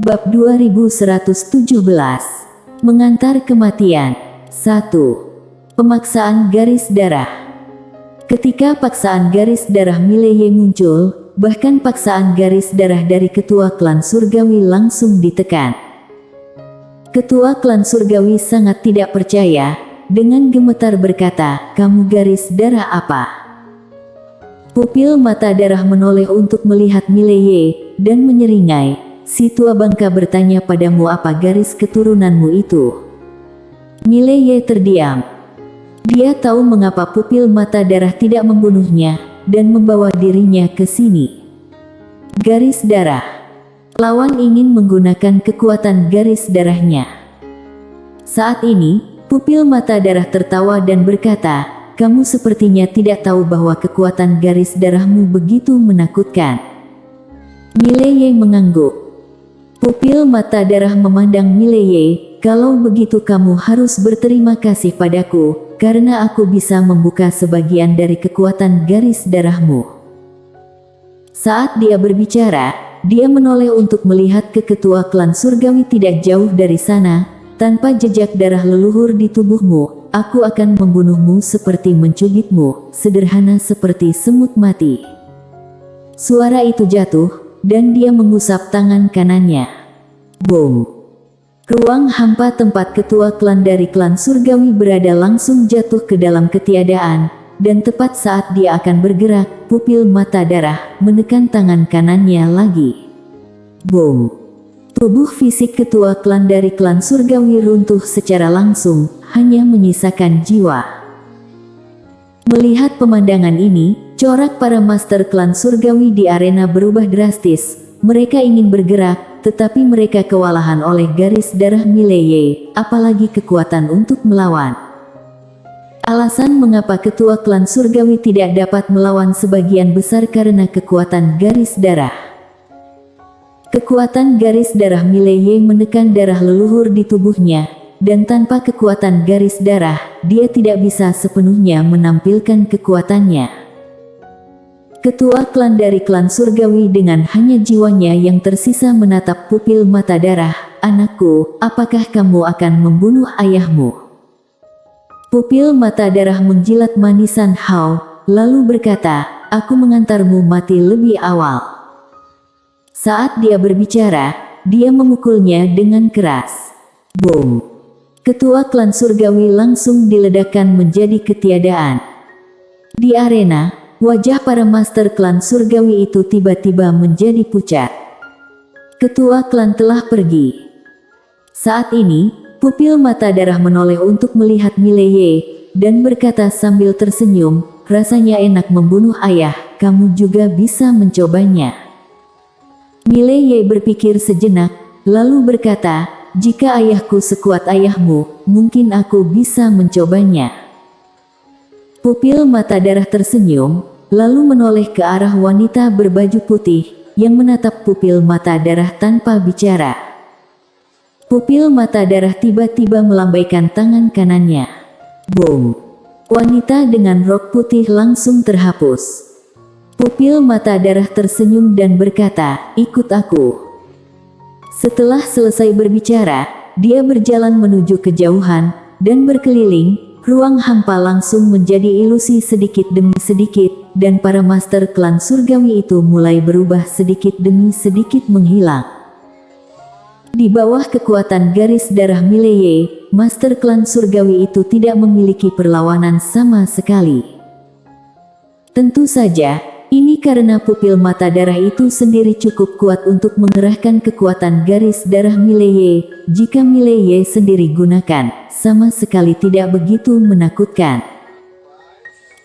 Bab 2117. Mengantar kematian. 1. Pemaksaan garis darah. Ketika paksaan garis darah Mileye muncul, bahkan paksaan garis darah dari ketua klan surgawi langsung ditekan. Ketua klan surgawi sangat tidak percaya, dengan gemetar berkata, "Kamu garis darah apa?" Pupil mata darah menoleh untuk melihat Mileye, dan menyeringai, "Si tua bangka bertanya padamu apa garis keturunanmu itu?" Mileye terdiam. Dia tahu mengapa pupil mata darah tidak membunuhnya, dan membawa dirinya ke sini. Garis darah. Lawan ingin menggunakan kekuatan garis darahnya. Saat ini, pupil mata darah tertawa dan berkata, "Kamu sepertinya tidak tahu bahwa kekuatan garis darahmu begitu menakutkan." Mileye mengangguk. Pupil mata darah memandang Mileye, "Kalau begitu kamu harus berterima kasih padaku, karena aku bisa membuka sebagian dari kekuatan garis darahmu." Saat dia berbicara, dia menoleh untuk melihat ke ketua klan surgawi tidak jauh dari sana. "Tanpa jejak darah leluhur di tubuhmu, aku akan membunuhmu seperti mencubitmu, sederhana seperti semut mati." Suara itu jatuh, dan dia mengusap tangan kanannya. Boom! Ruang hampa tempat ketua klan dari klan surgawi berada langsung jatuh ke dalam ketiadaan, dan tepat saat dia akan bergerak, pupil mata darah menekan tangan kanannya lagi. Boom! Tubuh fisik ketua klan dari klan surgawi runtuh secara langsung, hanya menyisakan jiwa. Melihat pemandangan ini, corak para master klan surgawi di arena berubah drastis. Mereka ingin bergerak, tetapi mereka kewalahan oleh garis darah Mileye, apalagi kekuatan untuk melawan. Alasan mengapa ketua klan surgawi tidak dapat melawan sebagian besar karena kekuatan garis darah. Kekuatan garis darah Mileye menekan darah leluhur di tubuhnya, dan tanpa kekuatan garis darah, dia tidak bisa sepenuhnya menampilkan kekuatannya. Ketua klan dari klan surgawi dengan hanya jiwanya yang tersisa menatap pupil mata darah, "Anakku, apakah kamu akan membunuh ayahmu?" Pupil mata darah menjilat manisan Hao, lalu berkata, "Aku mengantarmu mati lebih awal." Saat dia berbicara, dia memukulnya dengan keras. Boom! Ketua klan surgawi langsung diledakkan menjadi ketiadaan. Di arena, wajah para master klan surgawi itu tiba-tiba menjadi pucat. Ketua klan telah pergi. Saat ini, pupil mata darah menoleh untuk melihat Mileye, dan berkata sambil tersenyum, "Rasanya enak membunuh ayah, kamu juga bisa mencobanya." Mileye berpikir sejenak, lalu berkata, "Jika ayahku sekuat ayahmu, mungkin aku bisa mencobanya." Pupil mata darah tersenyum, lalu menoleh ke arah wanita berbaju putih, yang menatap pupil mata darah tanpa bicara. Pupil mata darah tiba-tiba melambaikan tangan kanannya. Boom! Wanita dengan rok putih langsung terhapus. Pupil mata darah tersenyum dan berkata, "Ikut aku." Setelah selesai berbicara, dia berjalan menuju kejauhan, dan berkeliling. Ruang hampa langsung menjadi ilusi sedikit demi sedikit, dan para master klan surgawi itu mulai berubah sedikit demi sedikit menghilang. Di bawah kekuatan garis darah Mileye, master klan surgawi itu tidak memiliki perlawanan sama sekali. Tentu saja, ini karena pupil mata darah itu sendiri cukup kuat untuk mengerahkan kekuatan garis darah Mileye. Jika Mileye sendiri gunakan, sama sekali tidak begitu menakutkan.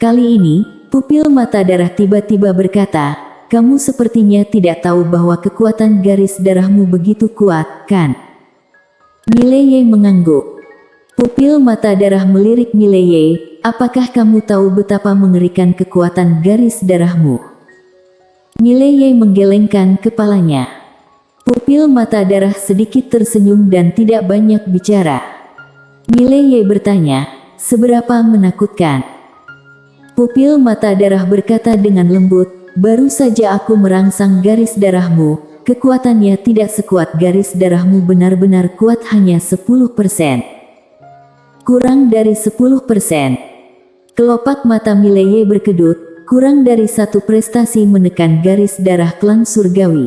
Kali ini, pupil mata darah tiba-tiba berkata, "Kamu sepertinya tidak tahu bahwa kekuatan garis darahmu begitu kuat, kan?" Mileye mengangguk. Pupil mata darah melirik Mileye, "Apakah kamu tahu betapa mengerikan kekuatan garis darahmu?" Mileye menggelengkan kepalanya. Pupil mata darah sedikit tersenyum dan tidak banyak bicara. Mileye bertanya, "Seberapa menakutkan?" Pupil mata darah berkata dengan lembut, "Baru saja aku merangsang garis darahmu, kekuatannya tidak sekuat garis darahmu, benar-benar kuat hanya 10%. Kurang dari 10%. Kelopak mata Mileye berkedut, kurang dari satu prestasi menekan garis darah klan surgawi.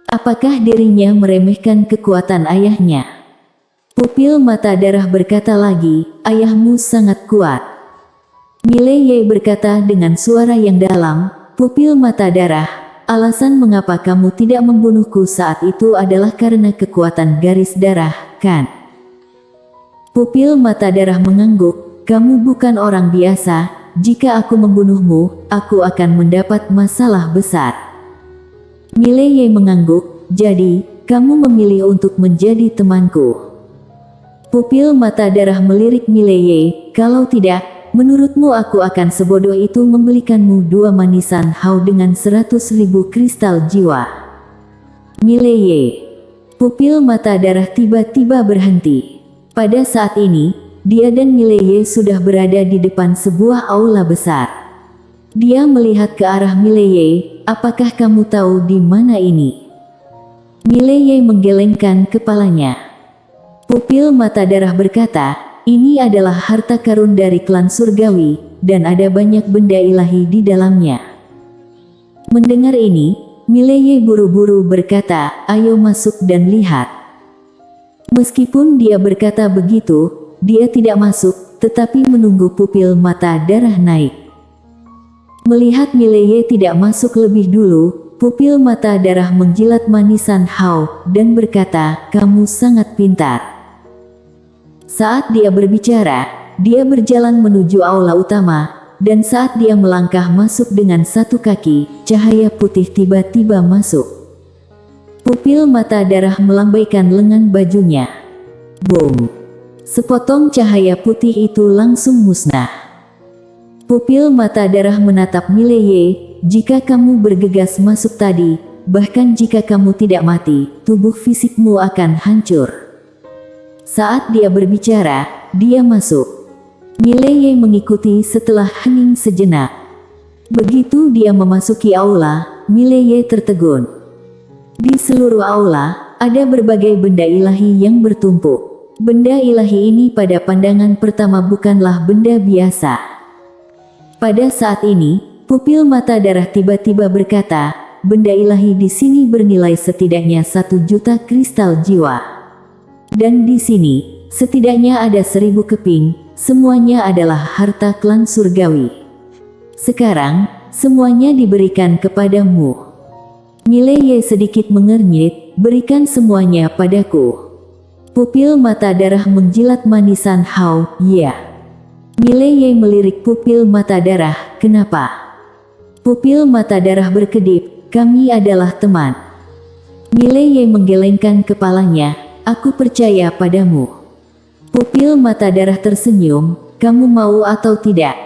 Apakah dirinya meremehkan kekuatan ayahnya? Pupil mata darah berkata lagi, ayahmu sangat kuat. Mileye berkata dengan suara yang dalam, pupil mata darah, alasan mengapa kamu tidak membunuhku saat itu adalah karena kekuatan garis darah, kan? Pupil mata darah mengangguk, kamu bukan orang biasa, jika aku membunuhmu, aku akan mendapat masalah besar. Mileye mengangguk, jadi, kamu memilih untuk menjadi temanku. Pupil mata darah melirik Mileye, kalau tidak, menurutmu aku akan sebodoh itu membelikanmu 2 manisan hau dengan 100.000 kristal jiwa. Mileye. Pupil mata darah tiba-tiba berhenti. Pada saat ini, dia dan Mileye sudah berada di depan sebuah aula besar. Dia melihat ke arah Mileye, apakah kamu tahu di mana ini? Mileye menggelengkan kepalanya. Pupil mata darah berkata, ini adalah harta karun dari klan surgawi, dan ada banyak benda ilahi di dalamnya. Mendengar ini, Mileye buru-buru berkata, ayo masuk dan lihat. Meskipun dia berkata begitu, dia tidak masuk, tetapi menunggu pupil mata darah naik. Melihat Mileye tidak masuk lebih dulu, pupil mata darah menjilat manisan hau, dan berkata, kamu sangat pintar. Saat dia berbicara, dia berjalan menuju aula utama, dan saat dia melangkah masuk dengan satu kaki, cahaya putih tiba-tiba masuk. Pupil mata darah melambaikan lengan bajunya. Boom! Sepotong cahaya putih itu langsung musnah. Pupil mata darah menatap Mileye, jika kamu bergegas masuk tadi, bahkan jika kamu tidak mati, tubuh fisikmu akan hancur. Saat dia berbicara, dia masuk. Mileye mengikuti setelah hening sejenak. Begitu dia memasuki aula, Mileye tertegun. Di seluruh aula, ada berbagai benda ilahi yang bertumpuk. Benda ilahi ini pada pandangan pertama bukanlah benda biasa. Pada saat ini, pupil mata darah tiba-tiba berkata, benda ilahi di sini bernilai setidaknya 1 juta kristal jiwa. Dan di sini, setidaknya ada 1000 keping, semuanya adalah harta klan surgawi. Sekarang, semuanya diberikan kepadamu. Mileye sedikit mengernyit, berikan semuanya padaku. Pupil mata darah menjilat manisan hau, ya. Mileye melirik pupil mata darah, kenapa? Pupil mata darah berkedip, kami adalah teman. Mileye menggelengkan kepalanya, aku percaya padamu. Pupil mata darah tersenyum, kamu mau atau tidak?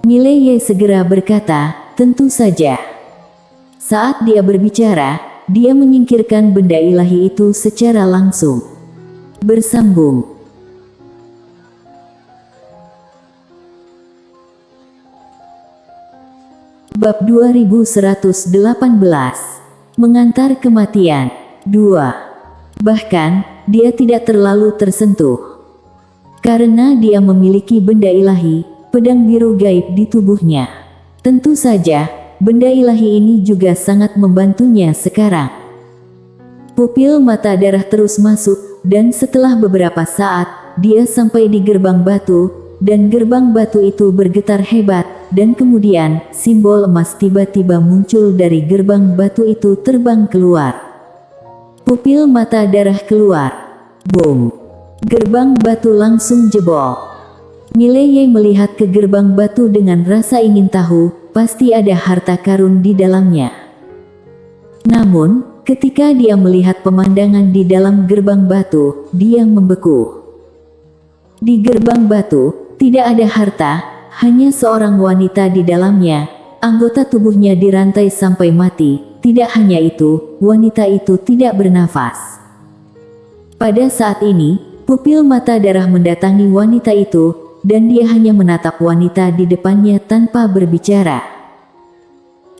Mileye segera berkata, tentu saja. Saat dia berbicara, dia menyingkirkan benda ilahi itu secara langsung. Bersambung. Bab 2118. Mengantar kematian. 2. Bahkan, dia tidak terlalu tersentuh. Karena dia memiliki benda ilahi, pedang biru gaib di tubuhnya. Tentu saja, benda ilahi ini juga sangat membantunya sekarang. Pupil mata darah terus masuk, dan setelah beberapa saat, dia sampai di gerbang batu, dan gerbang batu itu bergetar hebat, dan kemudian, simbol emas tiba-tiba muncul dari gerbang batu itu terbang keluar. Pupil mata darah keluar. Boom! Gerbang batu langsung jebol. Mileye melihat ke gerbang batu dengan rasa ingin tahu, pasti ada harta karun di dalamnya. Namun, ketika dia melihat pemandangan di dalam gerbang batu, dia membeku. Di gerbang batu, tidak ada harta, hanya seorang wanita di dalamnya, anggota tubuhnya dirantai sampai mati. Tidak hanya itu, wanita itu tidak bernafas. Pada saat ini, pupil mata darah mendatangi wanita itu, dan dia hanya menatap wanita di depannya tanpa berbicara.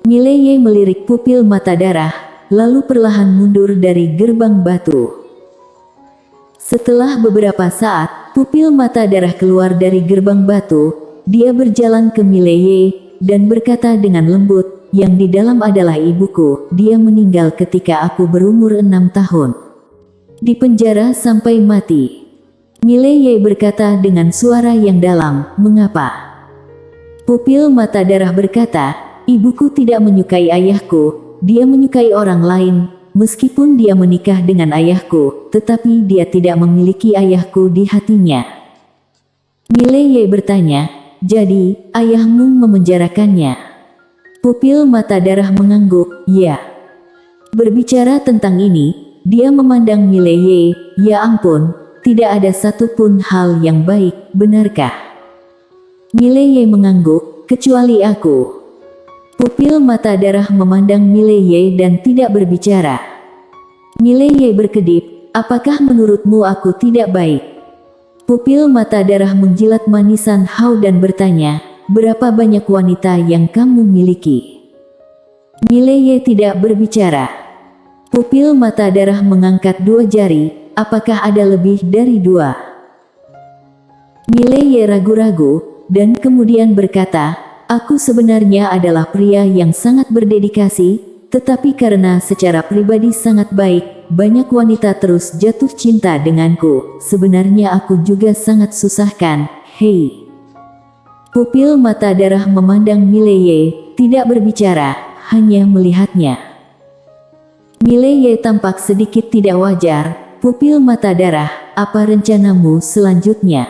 Mileye melirik pupil mata darah, lalu perlahan mundur dari gerbang batu. Setelah beberapa saat, pupil mata darah keluar dari gerbang batu. Dia berjalan ke Mileye dan berkata dengan lembut, yang di dalam adalah ibuku. Dia meninggal ketika aku berumur 6 tahun. Di penjara sampai mati. Mileye berkata dengan suara yang dalam, mengapa? Pupil mata darah berkata, ibuku tidak menyukai ayahku, dia menyukai orang lain. Meskipun dia menikah dengan ayahku, tetapi dia tidak memiliki ayahku di hatinya. Mileye bertanya, jadi, ayahmu memenjarakannya? Pupil mata darah mengangguk, ya. Berbicara tentang ini, dia memandang Mileye, ya ampun, tidak ada satupun hal yang baik, benarkah? Mileye mengangguk, kecuali aku. Pupil mata darah memandang Mileye dan tidak berbicara. Mileye berkedip, apakah menurutmu aku tidak baik? Pupil mata darah menjilat manisan Hao dan bertanya, berapa banyak wanita yang kamu miliki? Mileye tidak berbicara. Pupil mata darah mengangkat 2 jari, apakah ada lebih dari 2? Mileye ragu-ragu, dan kemudian berkata, aku sebenarnya adalah pria yang sangat berdedikasi, tetapi karena secara pribadi sangat baik, banyak wanita terus jatuh cinta denganku. Sebenarnya aku juga sangat susahkan, hei. Pupil mata darah memandang Mileye, tidak berbicara, hanya melihatnya. Mileye tampak sedikit tidak wajar. Pupil mata darah, apa rencanamu selanjutnya?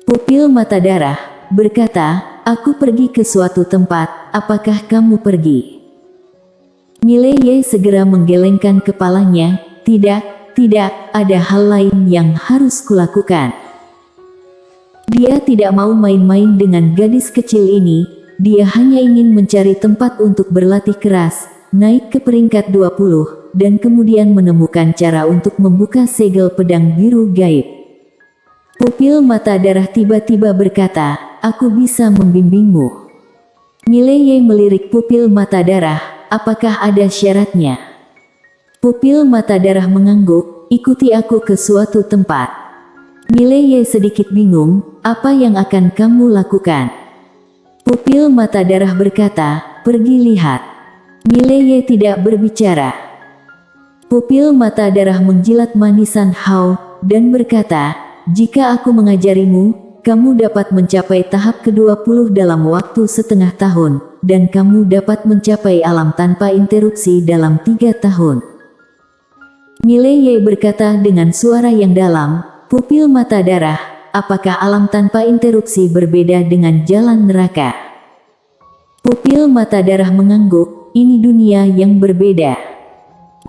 Pupil mata darah berkata, aku pergi ke suatu tempat, apakah kamu pergi? Mileye segera menggelengkan kepalanya, tidak, ada hal lain yang harus kulakukan. Dia tidak mau main-main dengan gadis kecil ini, dia hanya ingin mencari tempat untuk berlatih keras, naik ke peringkat 20, dan kemudian menemukan cara untuk membuka segel pedang biru gaib. Pupil mata darah tiba-tiba berkata, aku bisa membimbingmu. Mileye melirik pupil mata darah, apakah ada syaratnya? Pupil mata darah mengangguk, ikuti aku ke suatu tempat. Mileye sedikit bingung, apa yang akan kamu lakukan? Pupil mata darah berkata, pergi lihat. Mileye tidak berbicara. Pupil mata darah menjilat manisan Hao, dan berkata, jika aku mengajarimu, kamu dapat mencapai tahap ke-20 dalam waktu setengah tahun, dan kamu dapat mencapai alam tanpa interupsi dalam 3 tahun. Mileye berkata dengan suara yang dalam, pupil mata darah, apakah alam tanpa interupsi berbeda dengan jalan neraka? Pupil mata darah mengangguk, ini dunia yang berbeda.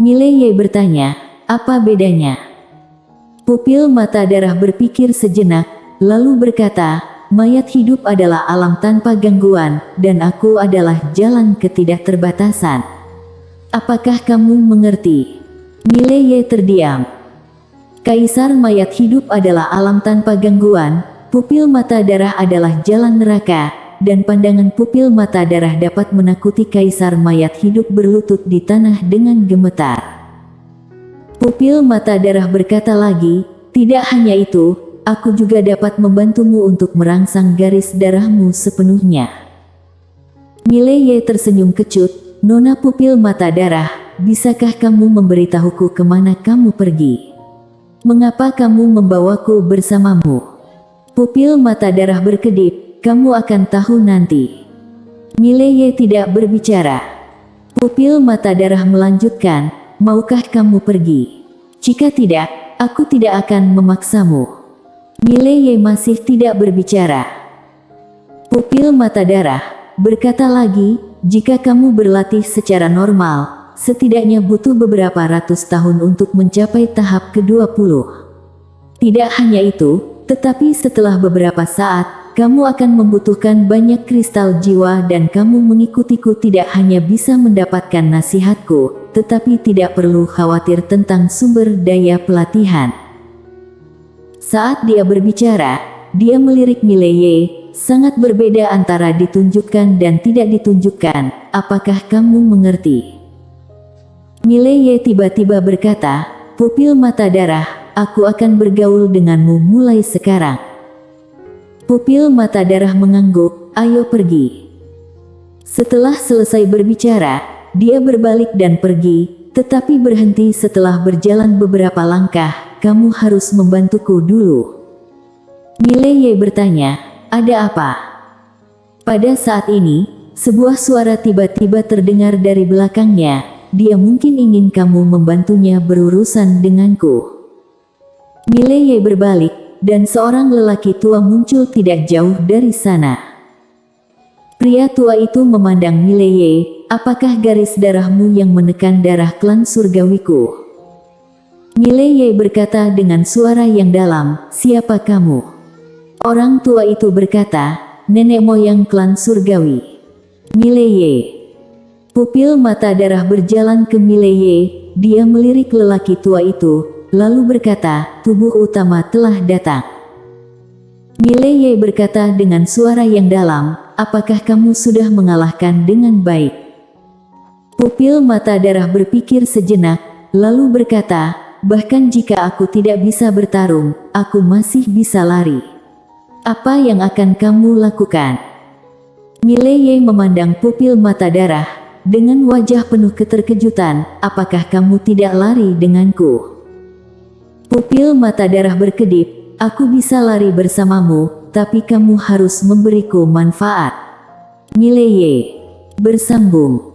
Mileye bertanya, apa bedanya? Pupil mata darah berpikir sejenak, lalu berkata, mayat hidup adalah alam tanpa gangguan, dan aku adalah jalan ketidakterbatasan. Apakah kamu mengerti? Mileye terdiam. Kaisar mayat hidup adalah alam tanpa gangguan, pupil mata darah adalah jalan neraka, dan pandangan pupil mata darah dapat menakuti kaisar mayat hidup berlutut di tanah dengan gemetar. Pupil mata darah berkata lagi, tidak hanya itu, aku juga dapat membantumu untuk merangsang garis darahmu sepenuhnya. Mileye tersenyum kecut, Nona pupil mata darah, bisakah kamu memberitahuku kemana kamu pergi? Mengapa kamu membawaku bersamamu? Pupil mata darah berkedip, kamu akan tahu nanti. Mileye tidak berbicara. Pupil mata darah melanjutkan, maukah kamu pergi? Jika tidak, aku tidak akan memaksamu. Mileye masih tidak berbicara. Pupil mata darah berkata lagi, jika kamu berlatih secara normal, setidaknya butuh beberapa ratus tahun untuk mencapai tahap ke-20. Tidak hanya itu, tetapi setelah beberapa saat, kamu akan membutuhkan banyak kristal jiwa dan kamu mengikutiku tidak hanya bisa mendapatkan nasihatku, tetapi tidak perlu khawatir tentang sumber daya pelatihan. Saat dia berbicara, dia melirik Mileye, sangat berbeda antara ditunjukkan dan tidak ditunjukkan, apakah kamu mengerti? Mileye tiba-tiba berkata, "Pupil mata darah, aku akan bergaul denganmu mulai sekarang." Pupil mata darah mengangguk, "Ayo pergi." Setelah selesai berbicara, dia berbalik dan pergi, tetapi berhenti setelah berjalan beberapa langkah. "Kamu harus membantuku dulu." Mileye bertanya, "Ada apa?" Pada saat ini, sebuah suara tiba-tiba terdengar dari belakangnya. "Dia mungkin ingin kamu membantunya berurusan denganku." Mileye berbalik, dan seorang lelaki tua muncul tidak jauh dari sana. Pria tua itu memandang Mileye, "Apakah garis darahmu yang menekan darah klan surgawiku?" Mileye berkata dengan suara yang dalam, "Siapa kamu?" Orang tua itu berkata, "Nenek moyang klan surgawi." Mileye. Pupil mata darah berjalan ke Mileye, dia melirik lelaki tua itu, lalu berkata, "Tubuh utama telah datang." Mileye berkata dengan suara yang dalam, "Apakah kamu sudah mengalahkan dengan baik?" Pupil mata darah berpikir sejenak, lalu berkata, "Bahkan jika aku tidak bisa bertarung, aku masih bisa lari. Apa yang akan kamu lakukan?" Mileye memandang pupil mata darah, dengan wajah penuh keterkejutan, "Apakah kamu tidak lari denganku?" Pupil mata darah berkedip, "Aku bisa lari bersamamu, tapi kamu harus memberiku manfaat." Mileye bersambung.